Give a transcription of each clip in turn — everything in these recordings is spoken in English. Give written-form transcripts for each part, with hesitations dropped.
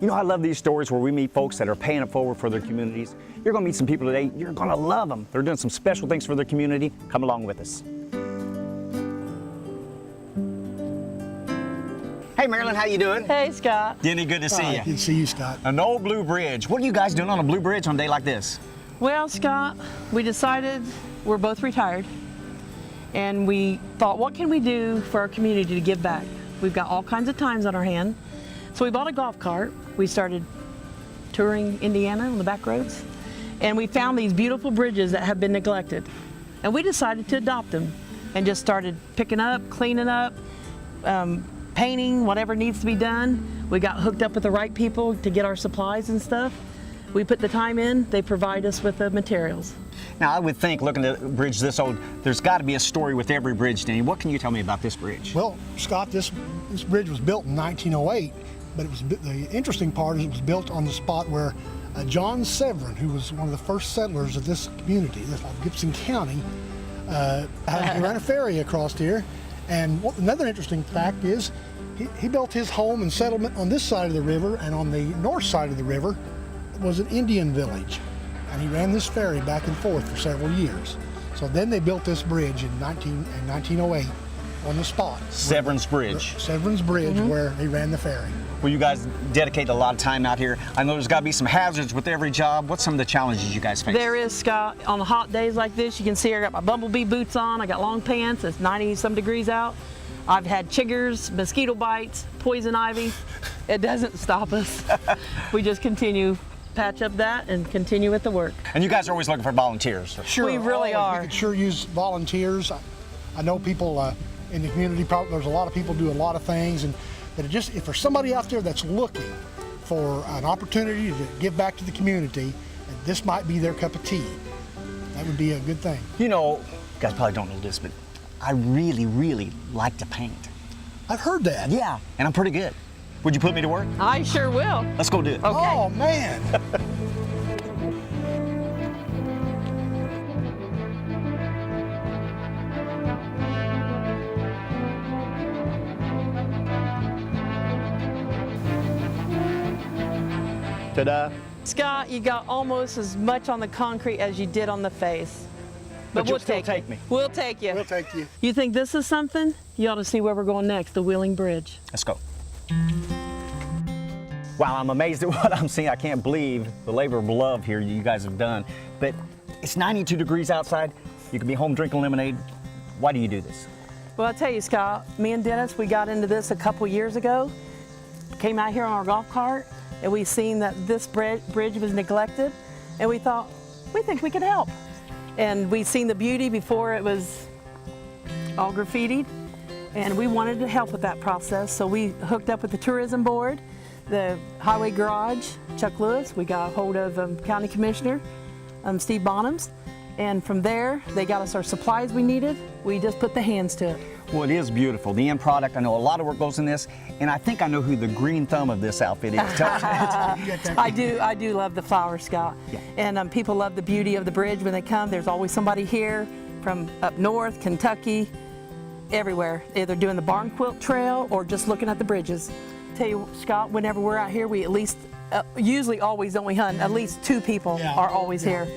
You know, I love these stories where we meet folks that are paying it forward for their communities. You're going to meet some people today, you're going to love them. They're doing some special things for their community. Come along with us. Hey, Marilyn, how you doing? Hey, Scott. Denny, good to see you. Good to see you, Scott. An old blue bridge. What are you guys doing on a blue bridge on a day like this? Well, Scott, we decided we're both retired, and we thought, what can we do for our community to give back? We've got all kinds of times on our hand. So we bought a golf cart. We started touring Indiana on the back roads, and we found these beautiful bridges that have been neglected. And we decided to adopt them and just started picking up, cleaning up, painting, whatever needs to be done. We got hooked up with the right people to get our supplies and stuff. We put the time in, they provide us with the materials. Now, I would think, looking at a bridge this old, there's got to be a story with every bridge, Denny. What can you tell me about this bridge? Well, Scott, this bridge was built in 1908, but the interesting part is it was built on the spot where John Severin, who was one of the first settlers of this community, of Gibson County, ran a ferry across here. And another interesting fact is he built his home and settlement on this side of the river, and on the north side of the river was an Indian village. And he ran this ferry back and forth for several years. So then they built this bridge in 1908 on the spot. Severin's Bridge. Severin's Bridge, where he ran the ferry. Well, you guys dedicate a lot of time out here. I know there's got to be some hazards with every job. What's some of the challenges you guys face? There is, Scott. On the hot days like this, you can see I got my bumblebee boots on. I got long pants. It's 90-some degrees out. I've had chiggers, mosquito bites, poison ivy. It doesn't stop us. We just continue, patch up that, and continue with the work. And you guys are always looking for volunteers. Sure, We really are. We could sure use volunteers. I know people in the community, there's a lot of people do a lot of things, but if there's somebody out there that's looking for an opportunity to give back to the community, this might be their cup of tea. That would be a good thing. You know, you guys probably don't know this, but I really, really like to paint. I've heard that. Yeah, and I'm pretty good. Would you put me to work? I sure will. Let's go do it. Okay. Oh, man. Ta-da. Scott, you got almost as much on the concrete as you did on the face. But you'll we'll still take take you. me. We'll take you. We'll take you. You think this is something? You ought to see where we're going next, the Wheeling Bridge. Let's go. Wow, I'm amazed at what I'm seeing. I can't believe the labor of love here you guys have done. But it's 92 degrees outside. You can be home drinking lemonade. Why do you do this? Well, I'll tell you, Scott, me and Dennis, we got into this a couple years ago. Came out here on our golf cart, and we seen that this bridge was neglected, and we thought, we think we could help. And we seen the beauty before it was all graffitied, and we wanted to help with that process. So we hooked up with the tourism board, the highway garage, Chuck Lewis. We got a hold of County Commissioner Steve Bonhams, and from there they got us our supplies we needed. We just put the hands to it. Well, it is beautiful. The end product, I know a lot of work goes in this, and I think I know who the green thumb of this outfit is. I do love the flowers, Scott. Yeah. And people love the beauty of the bridge when they come. There's always somebody here from up north, Kentucky, everywhere, either doing the barn quilt trail or just looking at the bridges. Tell you, Scott, whenever we're out here, we at least, usually always, don't we, hun? At least two people are always here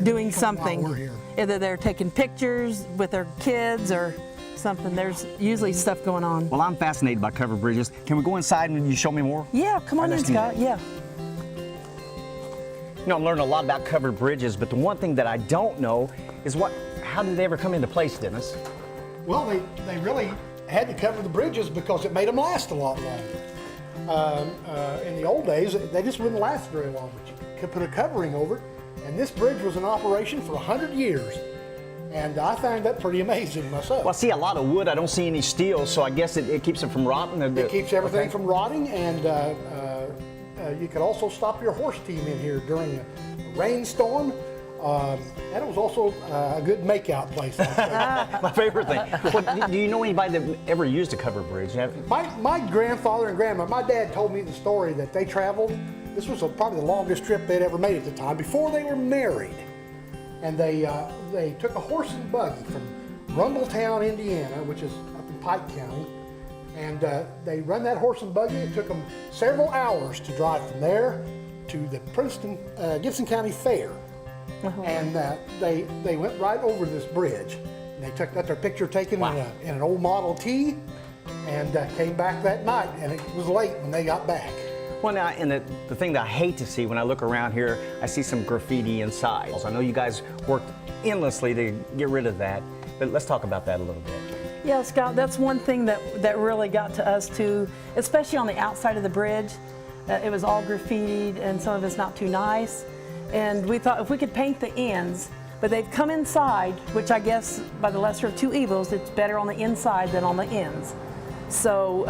doing something. While we're here. Either they're taking pictures with their kids or something. There's usually stuff going on. Well, I'm fascinated by covered bridges. Can we go inside and you show me more? Yeah, come on in, Scott. Yeah. You know, I'm learning a lot about covered bridges, but the one thing that I don't know is how did they ever come into place, Dennis? Well, they really had to cover the bridges because it made them last a lot longer. In the old days, they just wouldn't last very long, but you could put a covering over it. And this bridge was in operation for 100 years. And I find that pretty amazing myself. Well, I see a lot of wood. I don't see any steel, so I guess it keeps it from rotting. It keeps everything from rotting, and you could also stop your horse team in here during a rainstorm. And it was also a good makeout place. My favorite thing. Well, do you know anybody that ever used a covered bridge? My grandfather and grandma, my dad told me the story that they traveled. This was probably the longest trip they'd ever made at the time, before they were married. And they took a horse and buggy from Rumbletown, Indiana, which is up in Pike County, and they run that horse and buggy. It took them several hours to drive from there to the Princeton, Gibson County Fair. And they went right over this bridge. And they got their picture taken in an old Model T, and came back that night, and it was late when they got back. Well, now, and the thing that I hate to see when I look around here, I see some graffiti inside. I know you guys worked endlessly to get rid of that, but let's talk about that a little bit. Yeah, Scott, that's one thing that really got to us too, especially on the outside of the bridge. It was all graffitied, and some of it's not too nice. And we thought if we could paint the ends, but they've come inside, which I guess by the lesser of two evils, it's better on the inside than on the ends. So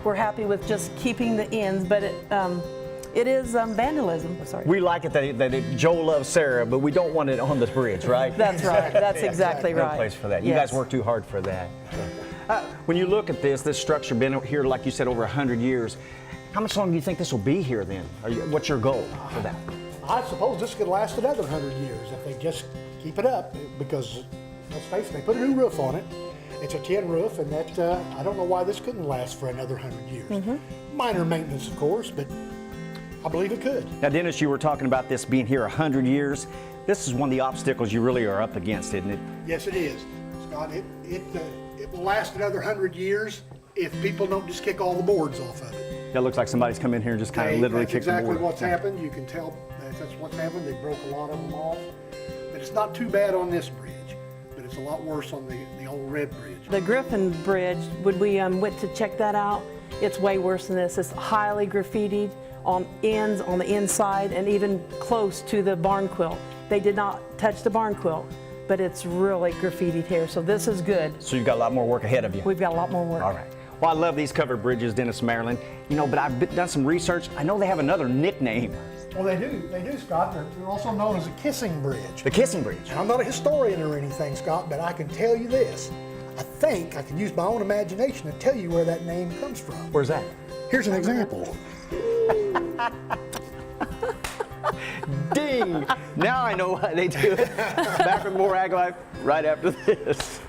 we're happy with just keeping the ends, but it is vandalism. Oh, sorry. We like it that Joe loves Sarah, but we don't want it on the bridge, right? That's right. That's exactly No right. place for that. You Yes. guys work too hard for that. When you look at this structure been here, like you said, over 100 years. How much longer do you think this will be here then? What's your goal for that? I suppose this could last another 100 years if they just keep it up, because let's face it, they put a new roof on it. It's a tin roof, and that I don't know why this couldn't last for another 100 years. Minor maintenance, of course, but I believe it could. Now, Dennis, you were talking about this being here 100 years. This is one of the obstacles you really are up against, isn't it? Yes, it is, Scott. It will last another 100 years if people don't just kick all the boards off of it. That looks like somebody's come in here and just kind of literally That's kicked the exactly board. what's happened. You can tell that's what's happened. They broke a lot of them off. But it's not too bad on this bridge, but it's a lot worse on the old Red Bridge. The Griffin Bridge, when we went to check that out, it's way worse than this. It's highly graffitied on ends, on the inside, and even close to the barn quilt. They did not touch the barn quilt, but it's really graffitied here, so this is good. So you've got a lot more work ahead of you. We've got a lot more work. All right. Well, I love these covered bridges, Dennis, Maryland. You know, but I've done some research. I know they have another nickname, Well, they do, Scott. They're also known as a kissing bridge. the Kissing Bridge. And I'm not a historian or anything, Scott, but I can tell you this. I think I can use my own imagination to tell you where that name comes from. Where's that? Here's an example. Ding! Now I know why they do it. Back with more Ag Life right after this.